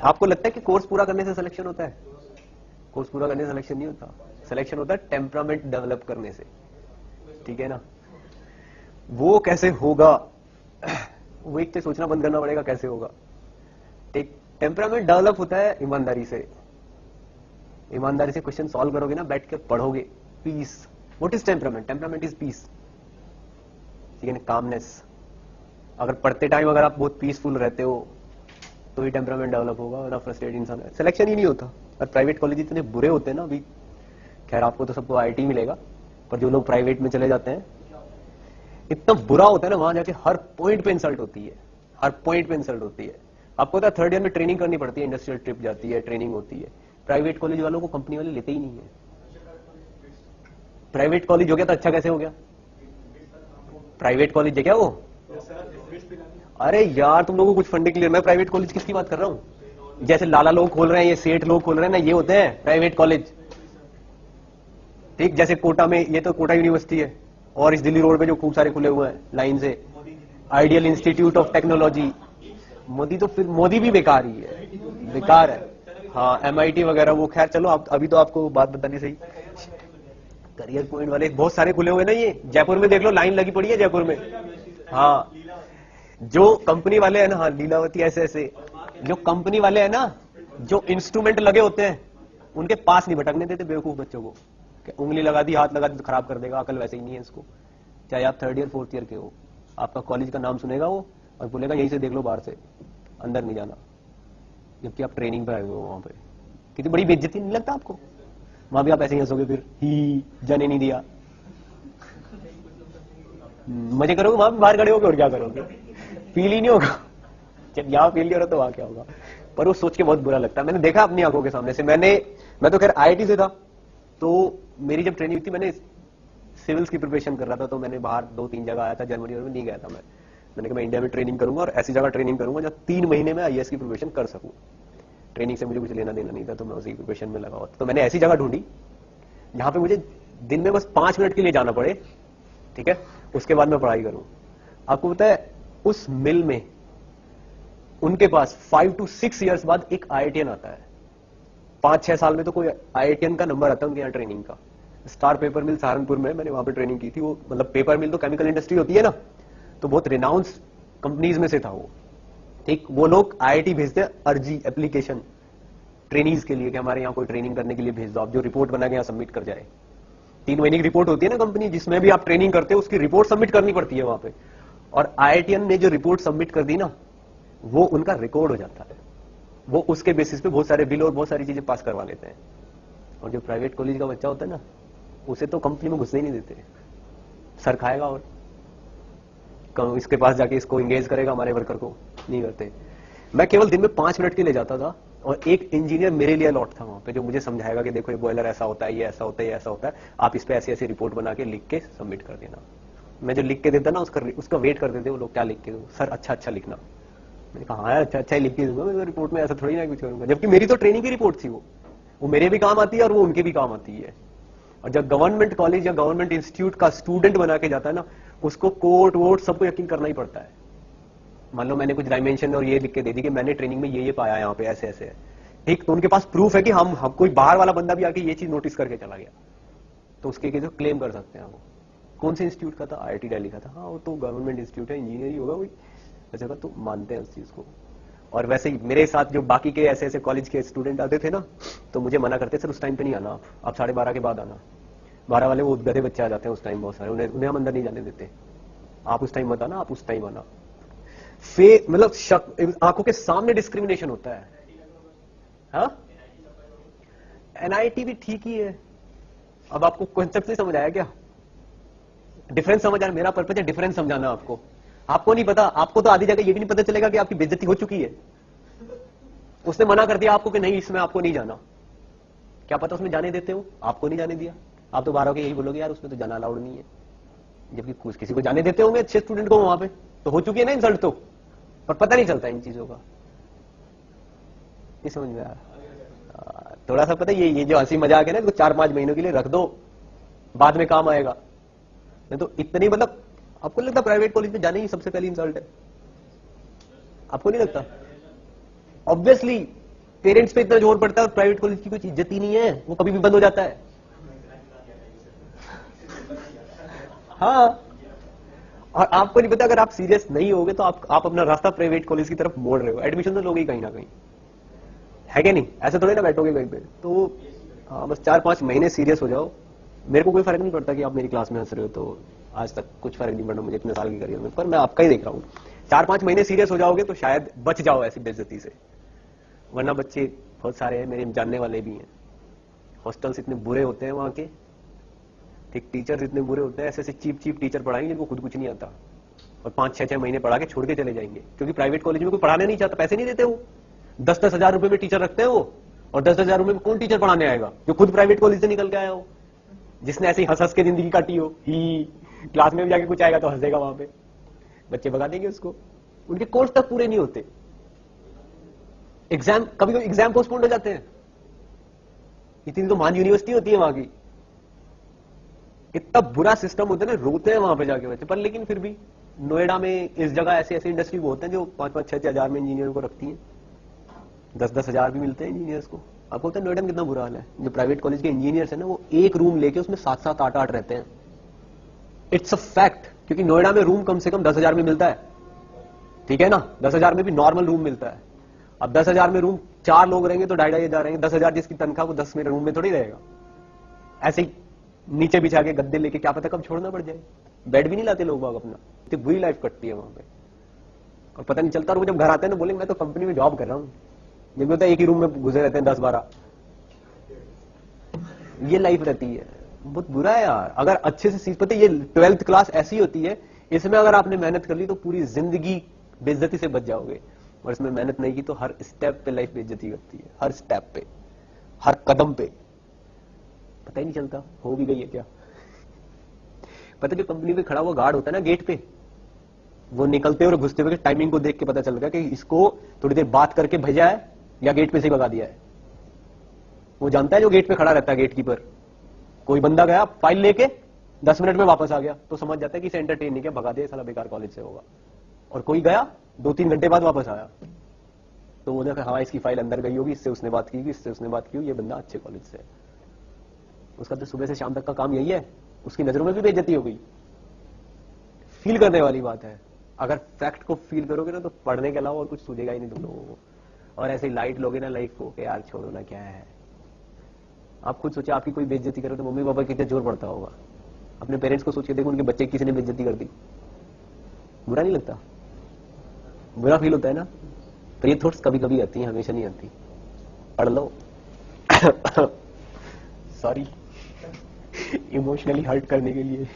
आपको लगता है कि कोर्स पूरा करने से सिलेक्शन होता है? कोर्स पूरा करने से सिलेक्शन नहीं होता, सिलेक्शन होता है टेम्परामेंट डेवलप करने से, ठीक है ना? वो कैसे होगा, वो एक से सोचना बंद करना पड़ेगा कैसे होगा। टेम्परामेंट डेवलप होता है ईमानदारी से, ईमानदारी से क्वेश्चन सॉल्व करोगे ना, बैठ के पढ़ोगे। Peace, what is temperament? Temperament is peace, ठीक है ना, कामनेस। अगर पढ़ते टाइम अगर आप बहुत पीसफुल रहते हो तो ही टेम्परामेंट डेवलप होगा, वरना फ्रस्ट्रेटेड इंसान सिलेक्शन ही नहीं होता। और प्राइवेट कॉलेज इतने बुरे होते हैं ना अभी, खैर आपको तो सबको आईटी मिलेगा, पर जो लोग प्राइवेट में चले जाते हैं इतना बुरा होता है ना, वहां जाके हर पॉइंट पे इंसल्ट होती है, हर पॉइंट पे इंसल्ट होती है। आपको पता है थर्ड ईयर में ट्रेनिंग करनी पड़ती है, इंडस्ट्रियल ट्रिप जाती है, ट्रेनिंग होती है। प्राइवेट कॉलेज वालों को कंपनी वाले लेते ही नहीं है। प्राइवेट कॉलेज हो गया तो अच्छा कैसे हो गया? प्राइवेट कॉलेज है क्या वो? अरे यार तुम लोगों को कुछ फंडिंग क्लियर, मैं प्राइवेट कॉलेज किसकी बात कर रहा हूँ? जैसे लाला लोग खोल रहे हैं, ये सेठ लोग खोल रहे हैं ना, ये होते हैं प्राइवेट कॉलेज, ठीक। जैसे कोटा में, ये तो कोटा यूनिवर्सिटी है, और इस दिल्ली रोड पे जो खूब सारे खुले हुए हैं लाइन से, ideal institute of technology. Modi तो फिर मोदी भी बेकार ही है, बेकार है। हाँ MIT वगैरह वो, खैर चलो आप, अभी तो आपको बात बतानी सही। करियर पॉइंट वाले बहुत सारे खुले हुए ना, ये जयपुर में देख लो, लाइन लगी पड़ी है जयपुर में। हाँ जो कंपनी वाले हैं ना, हाँ लीलावती ऐसे जो कंपनी वाले हैं ना, जो इंस्ट्रूमेंट लगे होते हैं उनके पास नहीं भटकने देते बेवकूफ बच्चों को। उंगली लगा दी, हाथ लगा दी तो खराब कर देगा, अकल वैसे ही नहीं है इसको। चाहे आप थर्ड ईयर फोर्थ ईयर के हो, आपका कॉलेज का नाम सुनेगा वो और बोलेगा यहीं से देख लो, बाहर से, अंदर नहीं जाना, जबकि आप ट्रेनिंग पे आए हुए हो वहां पे। कितनी बड़ी बेइज्जती नहीं लगता आपको? वहां भी आप ऐसे ही हंसोगे, फिर ही जाने नहीं दिया, मजे करोगे वहां भी, बाहर खड़े होगे और क्या करोगे? फील ही नहीं होगा। जब यहाँ फील नहीं हो रहा तो वहां क्या होगा? पर वो सोच के बहुत बुरा लगता है। मैंने देखा अपनी आंखों के सामने से। मैं तो खैर IIT से था, तो मेरी जब ट्रेनिंग थी, मैंने सिविल्स की प्रिपरेशन कर रहा था, तो मैंने बाहर 2-3 जगह आया था, जर्मनी और में नहीं गया था मैंने कहा मैं इंडिया में ट्रेनिंग करूंगा और ऐसी जगह ट्रेनिंग करूंगा जब 3 महीने में IAS की प्रिपरेशन कर सकूं। ट्रेनिंग से मुझे कुछ लेना देना नहीं था, तो मैं उसी प्रिपरेशन में लगा हुआ था। तो मैंने ऐसी जगह ढूंढी जहां पे मुझे दिन में बस 5 मिनट के लिए जाना पड़े, ठीक है, उसके बाद मैं पढ़ाई करूं। आपको पता है उस मिल में उनके पास 5 to 6 ईयर्स बाद एक IITian आता है। 5-6 साल में तो कोई IITian का नंबर आता है उनके यहाँ ट्रेनिंग का। स्टार पेपर मिल सहारनपुर में, मैंने वहां पे ट्रेनिंग की थी। वो मतलब पेपर मिल तो केमिकल इंडस्ट्री होती है ना, तो बहुत रिनाउंस कंपनीज में से था वो, ठीक। वो लोग IIT भेजते हैं अर्जी एप्लीकेशन ट्रेनिंग्स के लिए कि हमारे यहाँ कोई ट्रेनिंग करने के लिए भेज दो आप, जो रिपोर्ट बना के यहाँ सबमिट कर जाए। 3 महीने की रिपोर्ट होती है ना कंपनी जिसमें भी आप ट्रेनिंग करते हो, उसकी रिपोर्ट सबमिट करनी पड़ती है वहां पे। और IITian ने जो रिपोर्ट सबमिट कर दी ना, वो उनका रिकॉर्ड हो जाता है। वो उसके बेसिस पे बहुत सारे बिल और बहुत सारी चीजें पास करवा लेते हैं। और जो प्राइवेट कॉलेज का बच्चा होता है ना, उसे तो कंपनी में घुसने ही नहीं देते, सर खाएगा और इसके पास जाके इसको इंगेज करेगा, हमारे वर्कर को नहीं करते। मैं केवल दिन में 5 मिनट के लिए जाता था, और एक इंजीनियर मेरे लिए अलॉट था वहां पे, जो मुझे समझाएगा कि देखो ये बॉयलर ऐसा होता है, ये ऐसा होता है, ये ऐसा होता है, आप इस पे ऐसी ऐसी रिपोर्ट बना के लिख के सबमिट कर देना। मैं जो लिख के देता ना, उसका वेट कर देते वो लोग, क्या लिख के दो सर, अच्छा लिखना। मैंने कहा हाँ अच्छा ही लिख के दूंगा मैं रिपोर्ट में, ऐसा थोड़ी ना कुछ करूंगा। जबकि मेरी तो ट्रेनिंग की रिपोर्ट थी, वो मेरे भी काम आती है और वो उनके भी काम आती है। और जब गवर्नमेंट कॉलेज या गवर्नमेंट इंस्टीट्यूट का स्टूडेंट बना के जाता है ना, उसको कोर्ट वोट सबको यकीन करना ही पड़ता है। मान लो मैंने कुछ डायमेंशन और ये लिख के दे दी कि मैंने ट्रेनिंग में ये पाया यहाँ पे ऐसे ऐसे है, ठीक, तो उनके पास प्रूफ है कि हम कोई बाहर वाला बंदा भी आके ये चीज नोटिस करके चला गया, तो उसके केस क्लेम कर सकते हैं वो। कौन से इंस्टीट्यूट का था? IIT दिल्ली का था। हाँ वो तो गवर्नमेंट इंस्टीट्यूट है, इंजीनियर ही होगा कोई ऐसा का, तो मानते हैं उस चीज को। और वैसे ही मेरे साथ जो बाकी के ऐसे ऐसे कॉलेज के स्टूडेंट आते थे ना, तो मुझे मना करते सर उस टाइम पे नहीं आना, आप 12:30 के बाद आना। 12 वाले वो गधे बच्चे आ जाते हैं उस टाइम, बहुत सारे, उन्हें हम अंदर नहीं जाने देते। आप उस टाइम मत आना, आप उस टाइम आना। मतलब आंखों के सामने डिस्क्रिमिनेशन होता है। हाँ NIT भी ठीक ही है। अब आपको कॉन्सेप्ट नहीं समझ आया क्या? डिफरेंस समझ आया? मेरा पर्पज है डिफरेंस समझाना आपको। आपको नहीं पता, आपको तो आधी जगह ये भी नहीं पता चलेगा कि आपकी बेइज्जती हो चुकी है। उसने मना कर दिया आपको कि नहीं इसमें आपको नहीं जाना, क्या पता उसमें जाने देते हो, आपको नहीं जाने दिया। आप तो बाहर होकर यही बोलोगे यार उसमें तो जाना अलाउड नहीं है, जबकि कुछ किसी को जाने देते होंगे अच्छे स्टूडेंट को वहां पे, तो हो चुकी है ना इंसल्ट तो, पर पता नहीं चलता इन चीजों का। नहीं समझ में आ रहा? थोड़ा सा पता ये जो हंसी मजाक है ना, इसको 4-5 महीनों के लिए रख दो, बाद में काम आएगा। नहीं तो इतनी, मतलब आपको लगता प्राइवेट कॉलेज में जाने ही सबसे पहली इंसल्ट है? आपको नहीं लगता? ऑब्वियसली पेरेंट्स पे इतना जोर पड़ता है और प्राइवेट कॉलेज की कुछ इज्जत ही नहीं है, वो कभी भी बंद हो जाता है। हाँ, और आपको नहीं पता, अगर आप सीरियस नहीं होगे तो आप अपना रास्ता प्राइवेट कॉलेज की तरफ मोड़ रहे हो। एडमिशन तो लोगे ही कहीं ना कहीं, है क्या नहीं? ऐसे थोड़ी ना बैठोगे कहीं पे। तो बस 4-5 महीने सीरियस हो जाओ। मेरे को कोई फर्क नहीं पड़ता कि आप मेरी क्लास में हंस रहे हो, तो आज तक कुछ फर्क नहीं पड़ा मुझे इतने साल की करियर में, पर मैं आपका ही देख रहा हूँ। 4-5 महीने सीरियस हो जाओगे तो शायद बच जाओ ऐसी बेइज्जती से, वरना बच्चे बहुत सारे हैं, मेरे जानने वाले भी हैं। हॉस्टल्स इतने बुरे होते हैं वहां के, ठीक, टीचर्स इतने बुरे होते हैं, ऐसे ऐसे चीप चीप टीचर पढ़ाएंगे जिनको खुद कुछ नहीं आता, और 5-6 महीने पढ़ा के छोड़ के चले जाएंगे, क्योंकि प्राइवेट कॉलेज में कोई पढ़ाने नहीं चाहता, पैसे नहीं देते वो। 10-10 हजार रुपए में टीचर रखते हैं वो, और 10-10 हजार रुपए में कौन टीचर पढ़ाने आएगा जो खुद प्राइवेट कॉलेज से निकल के आया हो, जिसने ऐसे ही हंस हंस के जिंदगी काटी हो। ही क्लास में भी जाके कुछ आएगा तो हंसेगा, वहां पे बच्चे भगा देंगे उसको। उनके कोर्स तक पूरे नहीं होते, एग्जाम, कभी कभी एग्जाम पोस्टपोन हो जाते हैं। इतनी तो महान यूनिवर्सिटी होती है वहां की, इतना बुरा सिस्टम होता है ना, रोते हैं वहां पे जाके बच्चे। पर लेकिन फिर भी नोएडा में इस जगह ऐसी ऐसी इंडस्ट्री होते हैं जो 5-5-6 हजार में इंजीनियर को रखती है, 10-10 हजार भी मिलते हैं इंजीनियर्स को। आपको पता है नोएडा में कितना बुरा हाल है? जो प्राइवेट कॉलेज के इंजीनियर्स है ना, वो एक रूम लेके उसमें 7-7, 8-8 रहते हैं। इट्स अ फैक्ट, क्योंकि नोएडा में रूम कम से कम 10 हजार में मिलता है, ठीक है ना? 10 हजार में भी नॉर्मल रूम मिलता है। अब 10 हजार में रूम 4 लोग रहेंगे तो 2.5 हजार रहेंगे। 10 हजार जिसकी तनख्वाह, वो 10 में रूम में थोड़ी रहेगा। ऐसे ही नीचे बिछा के गद्दे लेके, क्या पता कब छोड़ना पड़ जाए। बेड भी नहीं लाते लोग बाग अपना, इतनी बुरी लाइफ कटती है वहां पे, और पता नहीं चलता। और वो जब घर आते हैं ना, बोलेंगे मैं तो कंपनी में जॉब कर रहा हूँ, जब होता है एक ही रूम में घुसे रहते हैं 10-12। ये लाइफ रहती है, बहुत बुरा है यार। अगर अच्छे से सीख पाते, ये 12th क्लास ऐसी होती है, इसमें अगर आपने मेहनत कर ली तो पूरी जिंदगी बेइज्जती से बच जाओगे, और इसमें मेहनत नहीं की तो हर स्टेप पे लाइफ बेइज्जती करती है, हर स्टेप पे, हर कदम पे, पता ही नहीं चलता हो भी गई है क्या। पता, जो कंपनी पे खड़ा हुआ गार्ड होता है ना गेट पे, वो निकलते हुए और घुसते हुए टाइमिंग को देख के पता चल गया कि इसको थोड़ी देर बात करके भेजा है या गेट पे से भगा दिया है। वो जानता है, जो गेट पे खड़ा रहता है गेट कीपर, कोई बंदा गया फाइल लेके 10 मिनट में वापस आ गया तो समझ जाता है कि इसे एंटरटेन नहीं किया, भगा दिया, साला बेकार कॉलेज से होगा। और कोई गया 2-3 घंटे बाद वापस आया तो वो देखा, हाँ इसकी फाइल अंदर गई होगी, इससे उसने बात की, इससे उसने बात की, ये बंदा अच्छे कॉलेज से है। उसका तो सुबह से शाम तक का काम यही है, उसकी नजरों में भी बेइज्जती हो गई। फील करने वाली बात है। अगर फैक्ट को फील करोगे ना, तो पढ़ने के अलावा और कुछ सूझेगा ही नहीं तुम लोगों को। और ऐसे लाइट लोगे ना लाइफ को कि यार छोड़ो ना, क्या है। आप खुद सोचिए, आपकी कोई बेइज्जती करे तो मम्मी पापा कितना जोर पड़ता होगा। अपने पेरेंट्स को सोचिए, देखो उनके बच्चे किसी ने बेइज्जती कर दी, बुरा नहीं लगता? बुरा फील होता है ना? तो ये थॉट्स कभी कभी आती हैं, हमेशा नहीं आती। पढ़ लो। सॉरी, इमोशनली हर्ट करने के लिए।